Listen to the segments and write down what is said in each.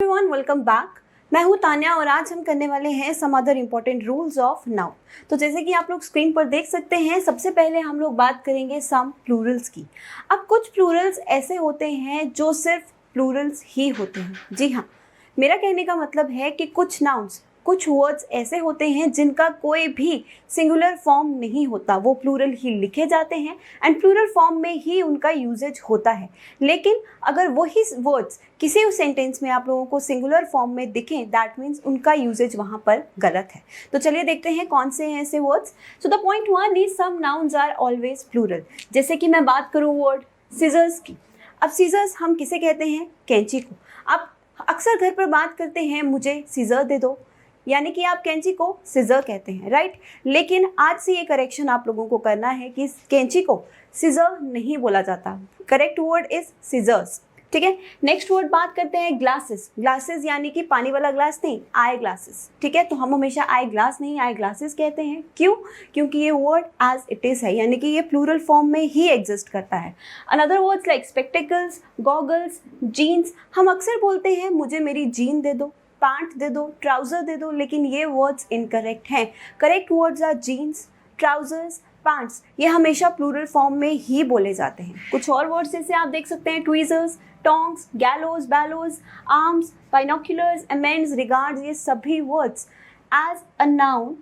Everyone, welcome back. मैं हूं तान्या और आज हम करने वाले हैं some other important rules of noun. तो जैसे कि आप लोग स्क्रीन पर देख सकते हैं, सबसे पहले हम लोग बात करेंगे सम प्लूरल्स की। अब कुछ प्लूरल्स ऐसे होते हैं जो सिर्फ प्लूरल्स ही होते हैं। जी हाँ, मेरा कहने का मतलब है कि कुछ नाउन्स, कुछ वर्ड्स ऐसे होते हैं जिनका कोई भी सिंगुलर फॉर्म नहीं होता, वो प्लूरल ही लिखे जाते हैं एंड प्लूरल फॉर्म में ही उनका यूजेज होता है। लेकिन अगर वही वर्ड्स किसी सेंटेंस में आप लोगों को सिंगुलर फॉर्म में दिखें, दैट मीन्स उनका यूजेज वहाँ पर गलत है। तो चलिए देखते हैं कौन से हैं ऐसे words. So the point one is some nouns are always plural. जैसे कि मैं बात करूँ वर्ड सीजर्स की। अब सीजर्स हम किसे कहते हैं? कैंची को। आप अक्सर घर पर बात करते हैं, मुझे सीजर दे दो, यानी कि आप कैंची को सिजर कहते हैं, राइट। लेकिन आज से ये करेक्शन आप लोगों को करना है कि कैंची को सिजर नहीं बोला जाता। करेक्ट वर्ड इज सिजर्स, ठीक है। नेक्स्ट वर्ड बात करते हैं ग्लासेस। ग्लासेस यानी कि पानी वाला ग्लास नहीं, आई ग्लासेस, ठीक है। तो हम हमेशा आई ग्लास नहीं, आई ग्लासेस कहते हैं। क्यों? क्योंकि ये वर्ड एज इट इज है, यानी कि ये प्लूरल फॉर्म में ही एग्जिस्ट करता है। Another words like spectacles, goggles, jeans. हम अक्सर बोलते हैं मुझे मेरी जीन दे दो, पैंट दे दो, ट्राउज़र दे दो, लेकिन ये वर्ड्स इनकरेक्ट हैं। Correct words are jeans, trousers, pants. ये हमेशा प्लूरल फॉर्म में ही बोले जाते हैं। कुछ और वर्ड्स जैसे आप देख सकते हैं tweezers, tongs, gallows, bellows, arms, binoculars, amends, regards. ये सभी words as a noun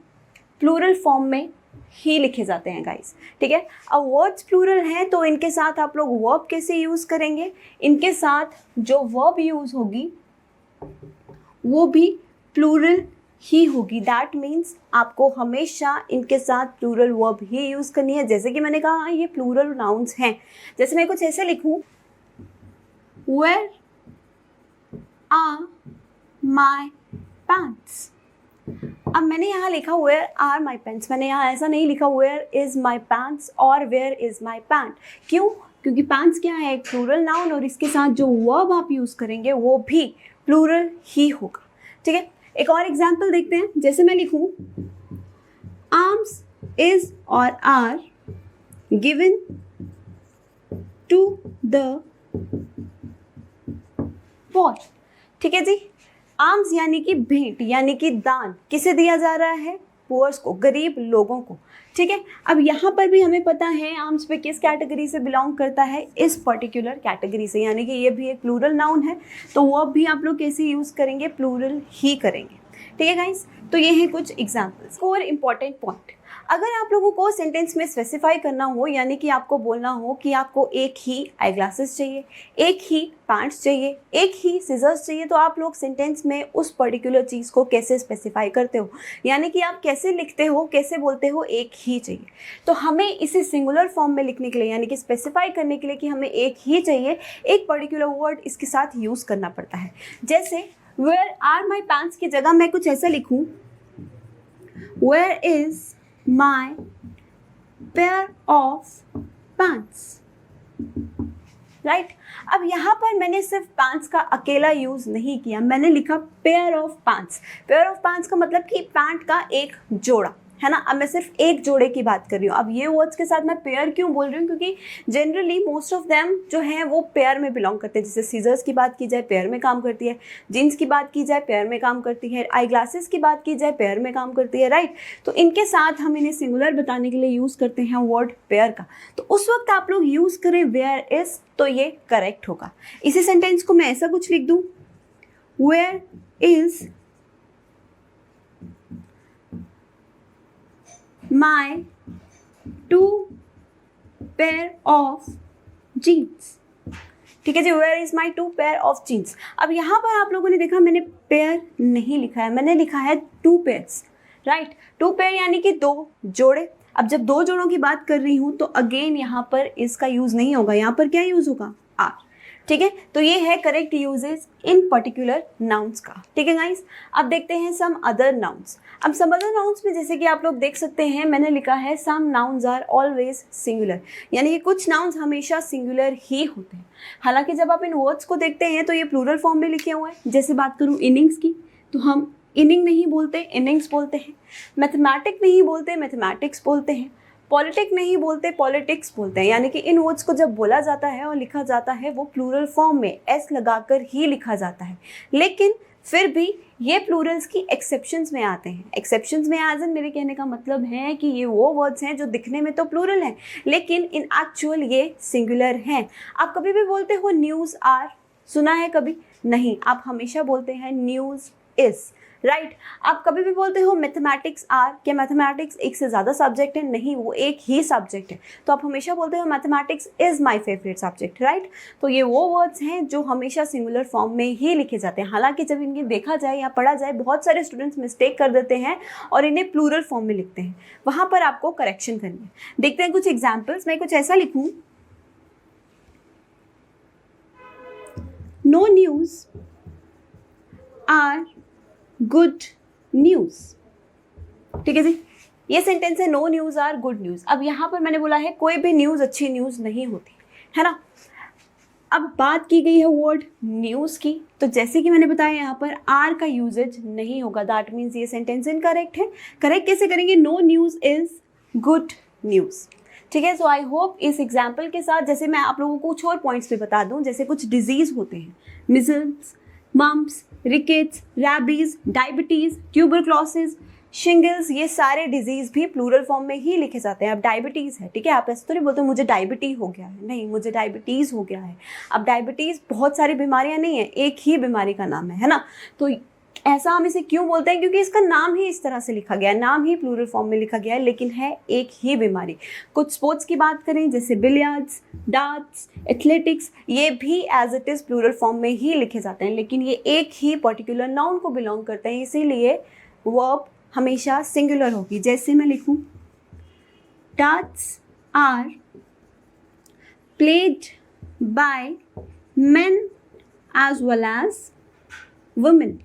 plural form में ही लिखे जाते हैं गाइस, ठीक है। अब वर्ड्स प्लूरल हैं तो इनके साथ आप लोग वर्ब कैसे यूज़ करेंगे? इनके साथ जो वर्ब यूज़ होगी वो भी प्लूरल ही होगी। दैट मीन्स आपको हमेशा इनके साथ प्लूरल वर्ब ही यूज़ करनी है। जैसे कि मैंने कहा ये प्लूरल नाउन्स हैं। जैसे मैं कुछ ऐसे लिखूं, वेयर आर माई पैंट्स। अब मैंने यहाँ लिखा वेयर आर माई पैंट्स, मैंने यहाँ ऐसा नहीं लिखा वेयर इज़ माई पैंट्स और वेयर इज़ माई पैंट। क्यों? क्योंकि पैंट्स क्या है? एक प्लूरल नाउन और इसके साथ जो वर्ब आप यूज़ करेंगे वो भी प्लूरल ही होगा, ठीक है। एक और एग्जाम्पल देखते हैं। जैसे मैं लिखूं आर्म्स इज और आर गिवन टू द पॉर, ठीक है जी। आर्म्स यानी कि भेंट, यानी कि दान। किसे दिया जा रहा है? पुअर्स को, गरीब लोगों को, ठीक है। अब यहाँ पर भी हमें पता है आर्म्स पे किस कैटेगरी से बिलोंग करता है, इस पर्टिकुलर कैटेगरी से, यानी कि ये भी एक प्लूरल नाउन है। तो वो भी आप लोग कैसे यूज़ करेंगे? प्लूरल ही करेंगे, ठीक है गाइस। तो ये हैं कुछ एग्जाम्पल्स। और इम्पॉर्टेंट पॉइंट, अगर आप लोगों को सेंटेंस में स्पेसिफाई करना हो, यानी कि आपको बोलना हो कि आपको एक ही आई ग्लासेस चाहिए, एक ही पैंट्स चाहिए, एक ही सिजर्स चाहिए, तो आप लोग सेंटेंस में उस पर्टिकुलर चीज़ को कैसे स्पेसिफाई करते हो? यानी कि आप कैसे लिखते हो, कैसे बोलते हो एक ही चाहिए? तो हमें इसे सिंगुलर फॉर्म में लिखने के लिए, यानी कि स्पेसिफाई करने के लिए कि हमें एक ही चाहिए, एक पर्टिकुलर वर्ड इसके साथ यूज़ करना पड़ता है। जैसे वेयर आर माई पैंट्स की जगह मैं कुछ ऐसा लिखूँ, where is my pair of pants, right. अब यहाँ पर मैंने सिर्फ पैंट्स का अकेला यूज़ नहीं किया, मैंने लिखा pair of pants. Pair of pants का मतलब कि पैंट का एक जोड़ा, है ना। अब मैं सिर्फ एक जोड़े की बात कर रही हूँ। अब ये वर्ड्स के साथ मैं पेयर क्यों बोल रही हूँ? क्योंकि जनरली मोस्ट ऑफ देम जो हैं वो पेयर में बिलोंग करते हैं। जैसे सीजर्स की बात की जाए, पेयर में काम करती है। जीन्स की बात की जाए, पेयर में काम करती है। आई ग्लासेस की बात की जाए, पेयर में काम करती है, राइट। तो इनके साथ हम इन्हें सिंगुलर बताने के लिए यूज़ करते हैं वर्ड पेयर का। तो उस वक्त आप लोग यूज़ करें वेयर इज़, तो ये करेक्ट होगा। इसी सेंटेंस को मैं ऐसा कुछ लिख दूँ, where is my 2 pair of jeans, ठीक है जी। Where is my 2 pair of jeans। अब यहाँ पर आप लोगों ने देखा मैंने पेयर नहीं लिखा है, मैंने लिखा है 2 pairs, राइट। 2 pair यानी कि 2 जोड़े। अब जब 2 जोड़ों की बात कर रही हूँ तो अगेन यहाँ पर इसका यूज़ नहीं होगा, यहाँ पर क्या यूज़ होगा? आर, ठीक है। तो ये है करेक्ट यूजेस इन पर्टिकुलर नाउन्स का, ठीक है गाइस। अब देखते हैं सम अदर नाउन्स। अब सम अदर नाउन्स में जैसे कि आप लोग देख सकते हैं मैंने लिखा है some nouns are always singular, यानी कि कुछ नाउन्स हमेशा सिंगुलर ही होते हैं। हालांकि जब आप इन वर्ड्स को देखते हैं तो ये प्लूरल फॉर्म में लिखे हुए हैं। जैसे बात करूँ इनिंग्स की, तो हम इनिंग नहीं बोलते, इनिंग्स बोलते हैं। मैथमेटिक नहीं बोलते, मैथमेटिक्स बोलते हैं। पॉलिटिक नहीं बोलते, पॉलिटिक्स बोलते हैं, यानी कि इन वर्ड्स को जब बोला जाता है और लिखा जाता है वो प्लूरल फॉर्म में एस लगाकर ही लिखा जाता है। लेकिन फिर भी ये प्लूरल्स की एक्सेप्शंस में आते हैं। एक्सेप्शंस में एज इन मेरे कहने का मतलब है कि ये वो वर्ड्स हैं जो दिखने में तो प्लूरल हैं लेकिन इन एक्चुअल ये सिंगुलर हैं। आप कभी भी बोलते हो न्यूज़ आर, सुना है कभी? नहीं, आप हमेशा बोलते हैं न्यूज़ इज़, राइट। आप कभी भी बोलते हो मैथमेटिक्स आर, क्या मैथमेटिक्स एक से ज़्यादा सब्जेक्ट है? नहीं, वो एक ही सब्जेक्ट है। तो आप हमेशा बोलते हो mathematics is my favourite subject, right. तो ये वो वर्ड्स हैं जो हमेशा सिंगुलर फॉर्म में ही लिखे जाते हैं। हालांकि जब इनकी देखा जाए या पढ़ा जाए बहुत सारे स्टूडेंट्स मिस्टेक कर देते हैं और इन्हें प्लूरल फॉर्म में लिखते हैं, वहाँ पर आपको करेक्शन करनी है। देखते हैं कुछ एग्जाम्पल्स। मैं कुछ ऐसा लिखूँ, no news are good news, ठीक है जी। ये सेंटेंस है no news are good news. अब यहाँ पर मैंने बोला है कोई भी न्यूज़ अच्छी न्यूज़ नहीं होती है ना। अब बात की गई है वर्ड न्यूज़ की, तो जैसे कि मैंने बताया यहाँ पर आर का यूजेज नहीं होगा, दैट मीन्स ये सेंटेंस इनकरेक्ट है। करेक्ट कैसे करेंगे? No news is good news, ठीक है। सो आई होप इस एग्जाम्पल के साथ, जैसे मैं आप लोगों को कुछ और पॉइंट्स पे बता दूँ, जैसे कुछ डिजीज़ होते हैं, measles, mumps, rickets, rabies, diabetes, tuberculosis, shingles, ये सारे डिजीज़ भी प्लूरल फॉर्म में ही लिखे जाते हैं। अब डायबिटीज़ है, ठीक है, आप ऐसे तो नहीं बोलते मुझे डायबिटीज़ हो गया है, नहीं, मुझे डायबिटीज़ हो गया है। अब डायबिटीज़ बहुत सारी बीमारियां नहीं है, एक ही बीमारी का नाम है ना। तो ऐसा हम इसे क्यों बोलते हैं? क्योंकि इसका नाम ही इस तरह से लिखा गया है, नाम ही प्लूरल फॉर्म में लिखा गया है, लेकिन है एक ही बीमारी। कुछ स्पोर्ट्स की बात करें जैसे बिलियर्ड्स, डार्ट्स, एथलेटिक्स, ये भी as it is plural form में ही लिखे जाते हैं, लेकिन ये एक ही पर्टिकुलर नाउन को बिलोंग करते हैं, इसीलिए वर्ब हमेशा सिंगुलर होगी। जैसे मैं लिखूं, darts are played by men as well as women,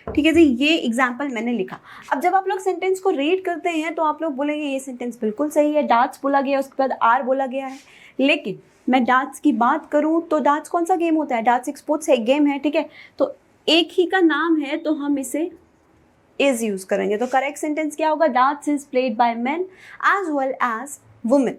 ठीक है जी। ये एग्जाम्पल मैंने लिखा। अब जब आप लोग सेंटेंस को रीड करते हैं तो आप लोग बोलेंगे ये सेंटेंस बिल्कुल सही है, डार्ट्स बोला गया उसके बाद आर बोला गया है। लेकिन मैं डार्ट्स की बात करूं तो डार्ट्स कौन सा गेम होता है? डार्ट्स एक स्पोर्ट्स है, एक गेम है, ठीक है। तो एक ही का नाम है तो हम इसे इज यूज करेंगे। तो करेक्ट सेंटेंस क्या होगा? Darts is played by men as well as women.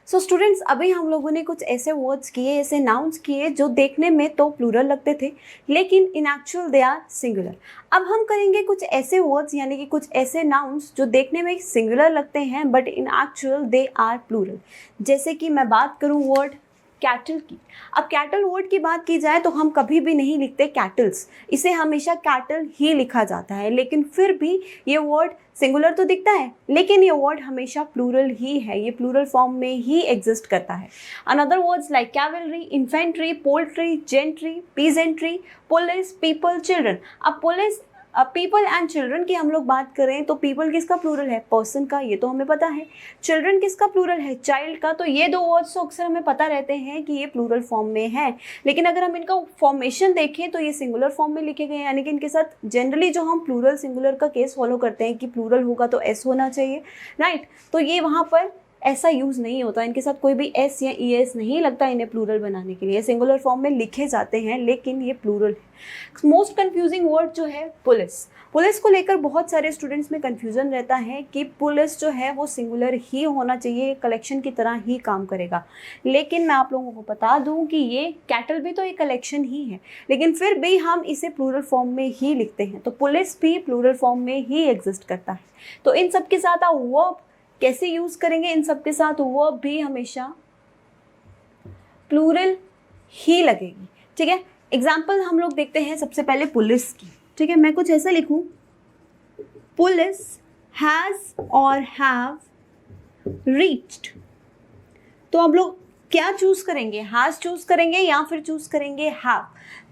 So students, अभी हम लोगों ने कुछ ऐसे वर्ड्स किए, ऐसे नाउन्स किए जो देखने में तो प्लूरल लगते थे लेकिन in actual they are singular. अब हम करेंगे कुछ ऐसे वर्ड्स यानी कि कुछ ऐसे नाउन्स जो देखने में सिंगुलर लगते हैं but in actual they are plural. जैसे कि मैं बात करूं वर्ड कैटल की। अब कैटल वर्ड की बात की जाए तो हम कभी भी नहीं लिखते कैटल्स, इसे हमेशा कैटल ही लिखा जाता है, लेकिन फिर भी ये वर्ड सिंगुलर तो दिखता है लेकिन ये वर्ड हमेशा प्लूरल ही है, ये प्लूरल फॉर्म में ही एग्जिस्ट करता है। Another words like cavalry, infantry, poultry, gentry, peasantry, police, people, children. अब पुलिस, पीपल एंड चिल्ड्रन की हम लोग बात करें तो पीपल किसका प्लूरल है? पर्सन का, ये तो हमें पता है। चिल्ड्रन किसका प्लूरल है? चाइल्ड का। तो ये दो वर्ड्स तो अक्सर हमें पता रहते हैं कि ये प्लूरल फॉर्म में है, लेकिन अगर हम इनका फॉर्मेशन देखें तो ये सिंगुलर फॉर्म में लिखे गए हैं, यानी कि इनके साथ जनरली जो हम प्लूरल सिंगुलर का केस फॉलो करते हैं कि प्लूरल होगा तो एस होना चाहिए, राइट। तो ये वहाँ पर ऐसा यूज़ नहीं होता, इनके साथ कोई भी एस या ई एस नहीं लगता इन्हें प्लूरल बनाने के लिए। सिंगुलर फॉर्म में लिखे जाते हैं लेकिन ये प्लूरल है। मोस्ट कंफ्यूजिंग वर्ड जो है पुलिस। पुलिस को लेकर बहुत सारे स्टूडेंट्स में कंफ्यूजन रहता है कि पुलिस जो है वो सिंगुलर ही होना चाहिए, कलेक्शन की तरह ही काम करेगा, लेकिन मैं आप लोगों को बता दूं कि ये कैटल भी तो एक कलेक्शन ही है, लेकिन फिर भी हम इसे प्लूरल फॉर्म में ही लिखते हैं। तो पुलिस भी प्लूरल फॉर्म में ही एग्जिस्ट करता है। तो इन सब के साथ आप वर्ब कैसे यूज़ करेंगे? इन सब के साथ वर्ब भी हमेशा प्लूरल ही लगेगी, ठीक है। एग्जाम्पल हम लोग देखते हैं सबसे पहले पुलिस की, ठीक है। मैं कुछ ऐसा लिखूं, पुलिस हैज़ और हैव रीच्ड। तो हम लोग क्या चूज करेंगे? हैज़ चूज करेंगे या फिर चूज करेंगे हैव?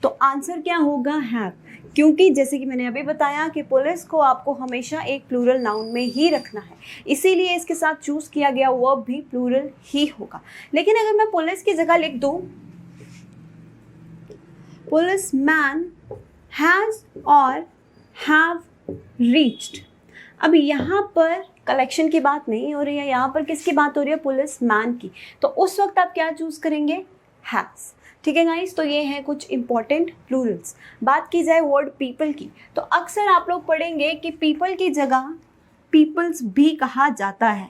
तो आंसर क्या होगा? हैव, क्योंकि जैसे कि मैंने अभी बताया कि पुलिस को आपको हमेशा एक प्लूरल नाउन में ही रखना है, इसीलिए इसके साथ चूज किया गया वर्ब भी प्लूरल ही होगा। लेकिन अगर मैं पुलिस की जगह लिख दूं पुलिस मैन हैज़ और हैव रीच्ड, अब यहाँ पर कलेक्शन की बात नहीं हो रही है, यहाँ पर किसकी बात हो रही है? पुलिस मैन की। तो उस वक्त आप क्या चूज करेंगे? हैज़, ठीक है गाइस। तो ये हैं कुछ इंपॉर्टेंट प्लूरल्स। बात की जाए वर्ड पीपल की, तो अक्सर आप लोग पढ़ेंगे कि पीपल की जगह पीपल्स भी कहा जाता है,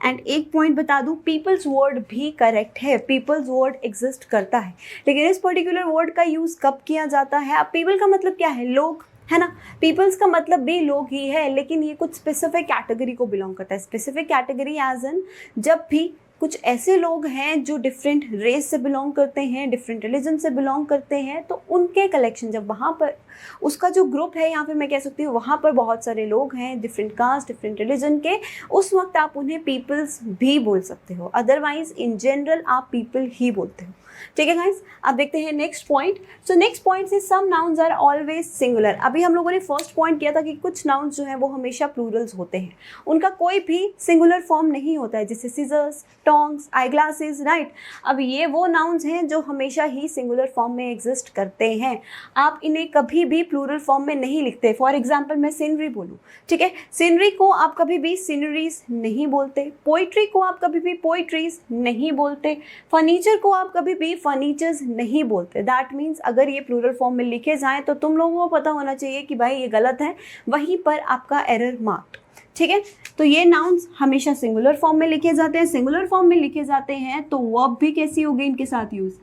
एंड एक पॉइंट बता दूं, पीपल्स वर्ड भी करेक्ट है, पीपल्स वर्ड एग्जिस्ट करता है, लेकिन इस पर्टिकुलर वर्ड का यूज़ कब किया जाता है? अब पीपल का मतलब क्या है? लोग, है ना। पीपल्स का मतलब भी लोग ही है, लेकिन ये कुछ स्पेसिफिक कैटेगरी को बिलोंग करता है। स्पेसिफिक कैटेगरी एज इन जब भी कुछ ऐसे लोग हैं जो डिफरेंट रेस से बिलोंग करते हैं, डिफरेंट रिलीजन से बिलोंग करते हैं, तो उनके कलेक्शन, जब वहाँ पर उसका जो ग्रुप है, या फिर मैं कह सकती हूँ वहाँ पर बहुत सारे लोग हैं डिफरेंट कास्ट, डिफरेंट रिलीजन के, उस वक्त आप उन्हें पीपल्स भी बोल सकते हो। अदरवाइज इन जनरल आप पीपल ही बोलते हो। ठीक है गाइस, अब देखते हैं next point. So next point is some nouns are always singular. अभी हम लोगों ने फर्स्ट पॉइंट किया था कि कुछ नाउन्स जो हैं वो हमेशा प्लूरल्स होते हैं, उनका कोई भी सिंगुलर फॉर्म नहीं होता है, जैसे scissors, tongs, eye glasses, right. अब ये वो नाउन्स हैं जो हमेशा ही सिंगुलर फॉर्म में एग्जिस्ट करते हैं, आप इन्हें कभी भी प्लूरल फॉर्म में नहीं लिखते। फॉर एग्जाम्पल मैं सीनरी बोलूँ, ठीक है, सीनरी को आप कभी भी सीनरीज नहीं बोलते, पोइट्री को आप कभी भी पोइट्रीज नहीं बोलते, फर्नीचर को आप कभी भी फर्नीचर्स नहीं बोलते। दैट मीन्स अगर ये प्लूरल फॉर्म में लिखे जाएं तो तुम लोगों को पता होना चाहिए कि भाई ये गलत है, वहीं पर आपका एरर मार्क्ड। ठीक है, तो ये नाउन्स हमेशा सिंगुलर फॉर्म में लिखे जाते हैं। सिंगुलर फॉर्म में लिखे जाते हैं तो वर्ब भी कैसी होगी इनके साथ यूज,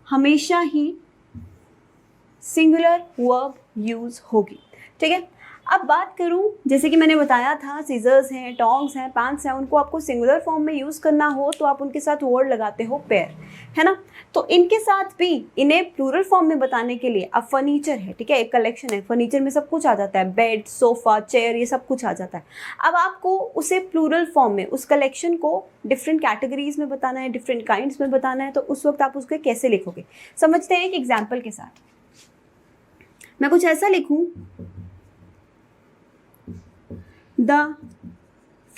हमेशा ही सिंगुलर वर्ब यूज होगी। ठीक है, अब बात करूं, जैसे कि मैंने बताया था सीजर्स हैं, टोंग्स हैं, पैंट्स हैं, उनको आपको सिंगुलर फॉर्म में यूज़ करना हो तो आप उनके साथ वर्ड लगाते हो पेयर, है ना। तो इनके साथ भी इन्हें प्लूरल फॉर्म में बताने के लिए, अब फर्नीचर है, ठीक है, एक कलेक्शन है, फर्नीचर में सब कुछ आ जाता है, बेड, सोफा, चेयर, ये सब कुछ आ जाता है। अब आपको उसे प्लूरल फॉर्म में, उस कलेक्शन को डिफरेंट कैटेगरीज में बताना है, डिफरेंट काइंड्स में बताना है, तो उस वक्त आप उसको कैसे लिखोगे, समझते हैं एक एग्जाम्पल के साथ। मैं कुछ ऐसा लिखूं, the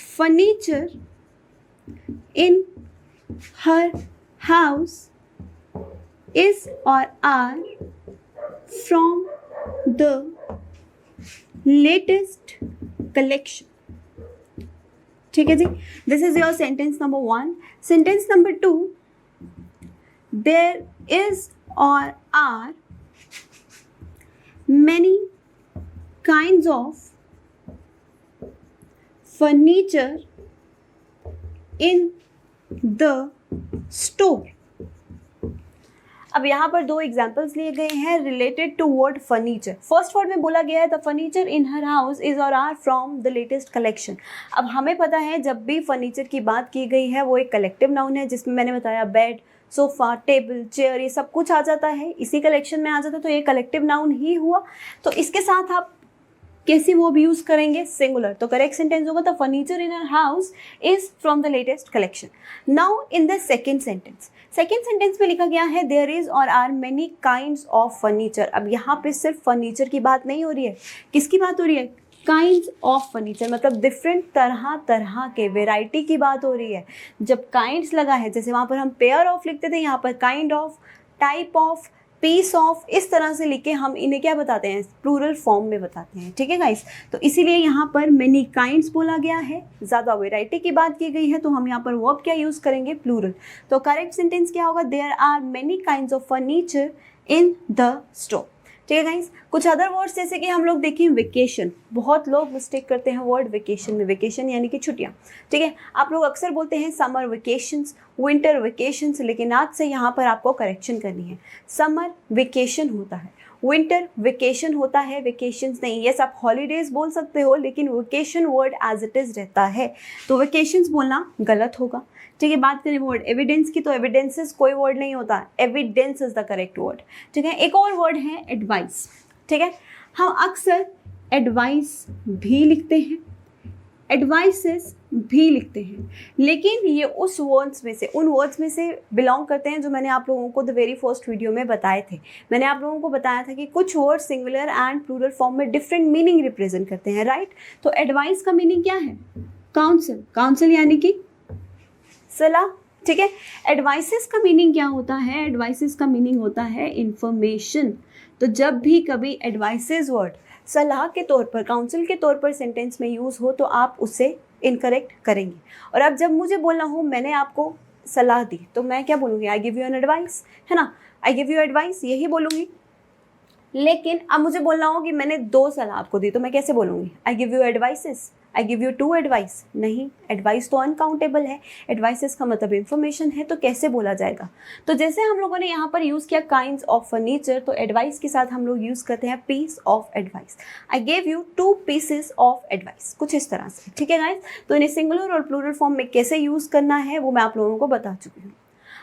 furniture in her house is or are from the latest collection. ठीक है जी, this is your sentence number 1. Sentence number 2, there is or are many kinds of furniture in the store. अब यहाँ पर दो एग्जाम्पल्स लिए गए हैं related to word furniture. First word में बोला गया है the furniture in her house is और are from the latest collection. अब हमें पता है जब भी फर्नीचर की बात की गई है वो एक कलेक्टिव नाउन है, जिसमें मैंने बताया बेड, सोफ़ा, टेबल, चेयर, ये सब कुछ आ जाता है, इसी कलेक्शन में आ जाता है, तो ये कलेक्टिव नाउन ही हुआ। तो इसके साथ आप कैसी वर्ब यूज करेंगे, सिंगुलर। तो करेक्ट सेंटेंस होगा the furniture in our house is from the latest collection. Now in the second sentence में लिखा गया है देयर इज और are many kinds of furniture. अब यहाँ पे सिर्फ फर्नीचर की बात नहीं हो रही है, किसकी बात हो रही है, काइंड्स ऑफ फर्नीचर, मतलब डिफरेंट तरह तरह के वेराइटी की बात हो रही है। जब काइंड्स लगा है, जैसे वहाँ पर हम पेयर ऑफ लिखते थे, यहाँ पर kind of, type of, piece of, इस तरह से लिख के हम इन्हें क्या बताते हैं, प्लूरल फॉर्म में बताते हैं। ठीक है गाइस, तो इसीलिए यहाँ पर मेनी काइंड्स बोला गया है, ज़्यादा वेराइटी की बात की गई है, तो हम यहाँ पर वर्ब क्या यूज़ करेंगे, प्लूरल। तो करेक्ट सेंटेंस क्या होगा, there are many kinds of furniture in the store. ठीक है गाइस, कुछ अदर वर्ड्स जैसे कि हम लोग देखें वेकेशन, बहुत लोग मिस्टेक करते हैं वर्ड वेकेशन में, वेकेशन यानी कि छुट्टियाँ। ठीक है, आप लोग अक्सर बोलते हैं समर वेकेशंस, विंटर वेकेशंस, लेकिन आज से यहाँ पर आपको करेक्शन करनी है, समर वेकेशन होता है, विंटर वेकेशन होता है, वेकेशंस नहीं। यस, आप हॉलीडेज बोल सकते हो, लेकिन vacation word as it is रहता है, तो वेकेशंस बोलना गलत होगा। ठीक है, बात करें वर्ड एविडेंस की, तो एविडेंसेस कोई वर्ड नहीं होता, evidence is the correct word. ठीक है, एक और वर्ड है एडवाइस। ठीक है, हम अक्सर एडवाइस भी लिखते हैं, एडवाइसेस भी लिखते हैं, लेकिन ये उस वर्ड्स में से, उन वर्ड्स में से बिलोंग करते हैं जो मैंने आप लोगों को द वेरी फर्स्ट वीडियो में बताए थे। मैंने आप लोगों को बताया था कि कुछ word singular and plural form में डिफरेंट मीनिंग रिप्रेजेंट करते हैं, राइट। तो एडवाइस का मीनिंग क्या है, काउंसिल, काउंसिल यानी कि सलाह। ठीक है, एडवाइसेस का मीनिंग क्या होता है, एडवाइसेस का मीनिंग होता है इंफॉर्मेशन। तो जब भी कभी एडवाइसेस वर्ड सलाह के तौर पर, काउंसिल के तौर पर सेंटेंस में यूज़ हो तो आप उसे इनकरेक्ट करेंगे। और अब जब मुझे बोलना हो मैंने आपको सलाह दी, तो मैं क्या बोलूँगी, I give you an advice, है ना, आई गिव यू एडवाइस, यही बोलूँगी। लेकिन अब मुझे बोलना हो कि मैंने 2 सलाह आपको दी, तो मैं कैसे बोलूँगी, I give you advices, I give you 2 advice, नहीं, एडवाइस तो अनकाउंटेबल है, एडवाइसेस का मतलब इन्फॉर्मेशन है, तो कैसे बोला जाएगा। तो जैसे हम लोगों ने यहाँ पर यूज़ किया काइंड्स ऑफ फर्नीचर, तो एडवाइस के साथ हम लोग यूज़ करते हैं piece of advice. I gave you 2 pieces of advice, कुछ इस तरह से, ठीक है गाइस। तो इन्हें सिंगुलर और प्लूरल फॉर्म में कैसे यूज़ करना है वो मैं आप लोगों को बता चुकी हूँ।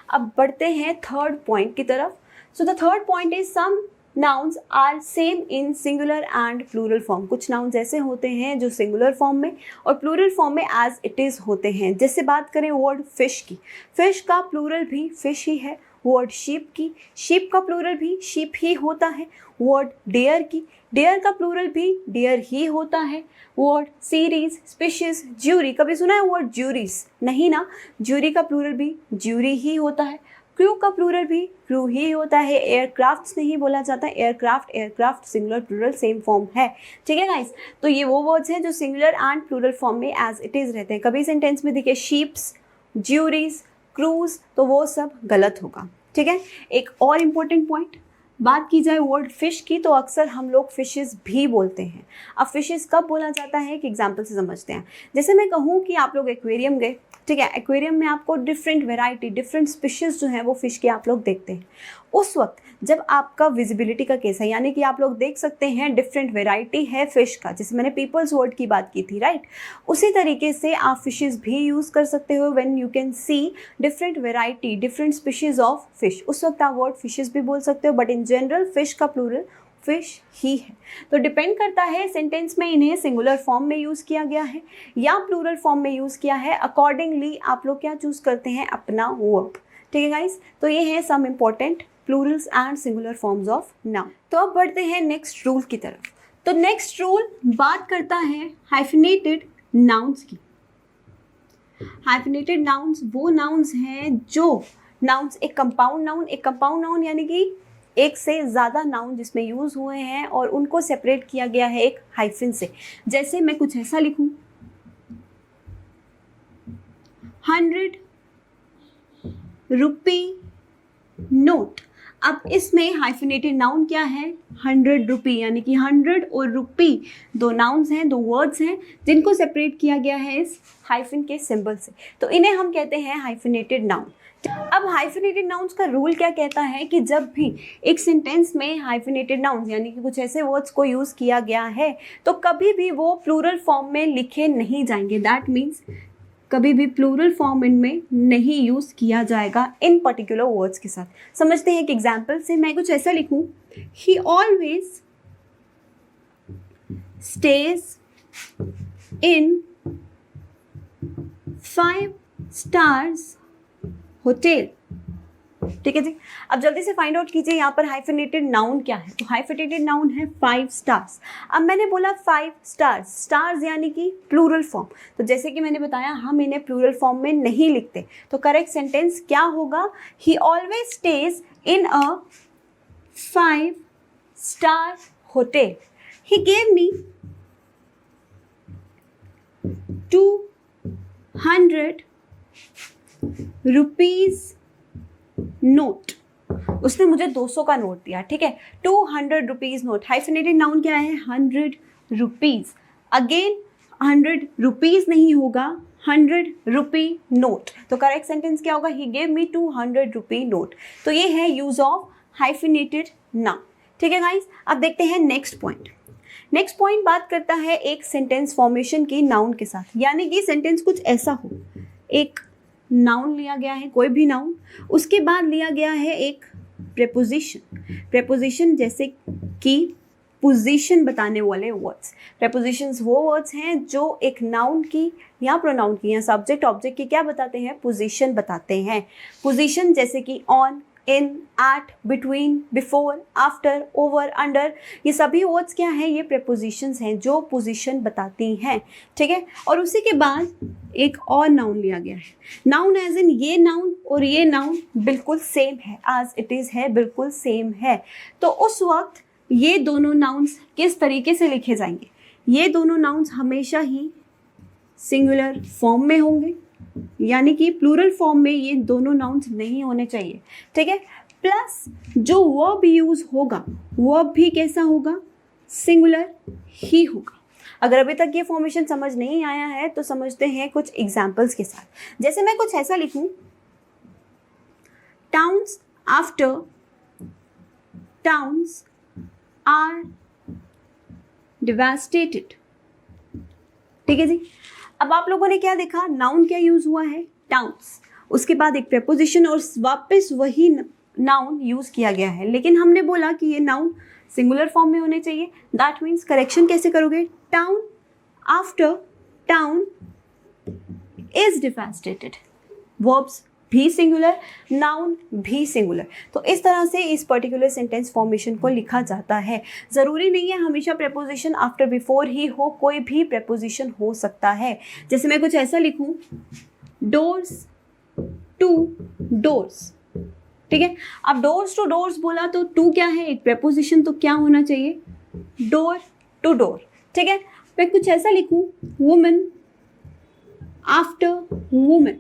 अब बढ़ते हैं थर्ड पॉइंट की तरफ। So the third point is some nouns are same in singular and plural form. कुछ नाउन्स ऐसे होते हैं जो सिंगुलर फॉर्म में और प्लूरल फॉर्म में एज इट इज़ होते हैं। जैसे बात करें वर्ड फिश की, फिश का प्लूरल भी फिश ही है। वर्ड शीप की, शीप का प्लूरल भी शीप ही होता है। वर्ड डेयर की, डेयर का प्लूरल भी डेयर ही होता है। वर्ड सीरीज, स्पीशीज, ज्यूरी, कभी सुना है वर्ड ज्यूरीज? नहीं ना, ज्यूरी का प्लूरल भी ज्यूरी ही होता है। क्रू का प्लूरल भी क्रू ही होता है। एयरक्राफ्ट्स नहीं बोला जाता, aircraft, aircraft singular plural same form है, ठीक है गाइस। तो ये वो वर्ड्स हैं जो सिंगुलर एंड प्लूरल फॉर्म में एज इट इज़ रहते हैं। कभी सेंटेंस में देखिए शीप्स, ज्यूरीज, क्रूज, तो वो सब गलत होगा, ठीक है। एक और इम्पोर्टेंट पॉइंट, बात की जाए वर्ड फिश की तो अक्सर हम लोग फिशेस भी बोलते हैं। अब फिशेस कब बोला जाता है कि एग्जाम्पल से समझते हैं। जैसे मैं कहूँ कि आप लोग एक्वेरियम गए, ठीक है, एक्वेरियम में आपको डिफरेंट वेराइटी, डिफरेंट स्पीशीज़ जो हैं वो फ़िश के आप लोग देखते हैं। उस वक्त जब आपका विजिबिलिटी का केस है, यानी कि आप लोग देख सकते हैं डिफरेंट वेराइटी है फ़िश का, जैसे मैंने पीपल्स वर्ड की बात की थी, राइट। उसी तरीके से आप फिशेज़ भी यूज़ कर सकते हो when you can see different variety, different species of fish. उस वक्त आप वर्ड फिशेज़ भी बोल सकते हो, बट इन जनरल फ़िश का प्लूरल फिश ही है। तो डिपेंड करता है सेंटेंस में इन्हें सिंगुलर फॉर्म में यूज़ किया गया है या प्लूरल फॉर्म में यूज़ किया है, अकॉर्डिंगली आप लोग क्या चूज़ करते हैं, अपना वर्ब, ठीक है गाइस। तो ये है some important plurals and singular forms of noun. तो अब बढ़ते हैं नेक्स्ट रूल की तरफ। तो नेक्स्ट रूल बात करता है हाइफिनेटेड नाउन्स की। हाइफिनेटेड नाउन्स वो नाउन्स हैं जो नाउन्स, एक कंपाउंड नाउन यानी कि एक से ज़्यादा नाउन जिसमें यूज़ हुए हैं और उनको सेपरेट किया गया है एक हाइफिन से। जैसे मैं कुछ ऐसा लिखूं, 100 रुपी नोट। अब इसमें हाइफिनेटेड नाउन क्या है, 100 रुपी, यानी कि 100 और रुपी दो नाउन्स हैं, दो वर्ड्स हैं जिनको सेपरेट किया गया है इस हाइफिन के सिंबल से। तो इन्हें हम कहते हैं हाइफिनेटेड नाउन। अब हाइफिनेटेड नाउन्स का रूल क्या कहता है कि जब भी एक सेंटेंस में हाइफिनेटेड नाउन्स यानी कि कुछ ऐसे वर्ड्स को यूज़ किया गया है तो कभी भी वो प्लूरल फॉर्म में लिखे नहीं जाएंगे। दैट मीन्स कभी भी प्लूरल फॉर्म इनमें नहीं यूज़ किया जाएगा इन पर्टिकुलर वर्ड्स के साथ। समझते हैं एक एग्जाम्पल से। मैं कुछ ऐसा लिखूं, ही ऑलवेज स्टेज इन 5 स्टार्स होटल, ठीक है जी। अब जल्दी से फाइंड आउट कीजिए यहाँ पर हाइफिनेटेड नाउन क्या है। तो हाइफिनेटेड नाउन है 5 स्टार्स। अब मैंने बोला 5 स्टार्स, स्टार्स यानी कि प्लूरल फॉर्म। तो जैसे कि मैंने बताया हम इन्हें प्लूरल फॉर्म में नहीं लिखते, तो करेक्ट सेंटेंस क्या होगा, ही always stage in a 5 star hotel. He gave me 200 rupees note. उसने मुझे 200 का नोट दिया, ठीक है, 200 रुपीज नोट। हाइफिनेटेड नाउन क्या है, 100 रुपीज। अगेन 100 रुपीज नहीं होगा, 100 रुपी नोट। तो करेक्ट सेंटेंस क्या होगा, he gave me 200 rupee note. तो ये है यूज ऑफ हाइफिनेटेड नाउन, ठीक है गाइस। अब देखते हैं नेक्स्ट पॉइंट। नेक्स्ट पॉइंट बात करता है एक सेंटेंस फॉर्मेशन की नाउन के साथ, यानी कि सेंटेंस कुछ ऐसा हो, एक नाउन लिया गया है, कोई भी नाउन, उसके बाद लिया गया है एक प्रेपोजिशन। प्रेपोजिशन जैसे कि पोजीशन बताने वाले वर्ड्स। प्रेपोजिशंस वो वर्ड्स हैं जो एक नाउन की या प्रोनाउन की या सब्जेक्ट ऑब्जेक्ट की क्या बताते हैं, पोजीशन बताते हैं। पोजीशन जैसे कि on, in, at, between, before, after, over, under, ये सभी वर्ड्स क्या हैं, ये प्रेपोजिशंस हैं जो पोजीशन बताती हैं, ठीक है। और उसी के बाद एक और नाउन लिया गया है। नाउन एज इन ये नाउन और ये नाउन बिल्कुल सेम है, एज इट इज़ है, बिल्कुल सेम है। तो उस वक्त ये दोनों नाउन्स किस तरीके से लिखे जाएंगे, ये दोनों नाउन्स हमेशा ही सिंगुलर फॉर्म में होंगे, यानी कि प्लूरल फॉर्म में ये दोनों नाउन्स नहीं होने चाहिए, ठीक है। प्लस जो वर्ब यूज होगा, वर्ब भी कैसा होगा, सिंगुलर ही होगा। अगर अभी तक ये फॉर्मेशन समझ नहीं आया है तो समझते हैं कुछ एग्जाम्पल्स के साथ। जैसे मैं कुछ ऐसा लिखूं, towns after towns are devastated. ठीक है जी। अब आप लोगों ने क्या देखा, नाउन क्या यूज हुआ है, टाउन्स, उसके बाद एक प्रेपोजिशन और वापस वही नाउन यूज किया गया है, लेकिन हमने बोला कि ये नाउन सिंगुलर फॉर्म में होने चाहिए। दैट मीन्स करेक्शन कैसे करोगे, town after town is devastated, verbs भी सिंगुलर, नाउन भी सिंगुलर। तो इस तरह से इस पर्टिकुलर सेंटेंस फॉर्मेशन को लिखा जाता है। ज़रूरी नहीं है हमेशा प्रेपोजिशन आफ्टर बिफोर ही हो, कोई भी प्रेपोजिशन हो सकता है। जैसे मैं कुछ ऐसा लिखूं, डोर्स टू डोर्स। ठीक है, अब डोर्स टू डोर्स बोला तो टू क्या है, एक प्रेपोजिशन, तो क्या होना चाहिए, डोर टू डोर। ठीक है, मैं कुछ ऐसा लिखूं, women after women,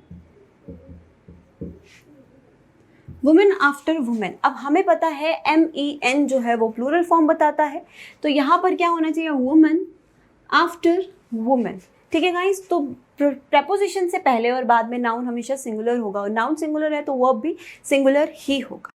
women after women. अब हमें पता है MEN जो है वो प्लूरल फॉर्म बताता है, तो यहाँ पर क्या होना चाहिए, वुमेन आफ्टर वुमेन। ठीक है गाइस, तो प्रेपोजिशन से पहले और बाद में नाउन हमेशा सिंगुलर होगा, और नाउन सिंगुलर है तो वर्ब भी सिंगुलर ही होगा।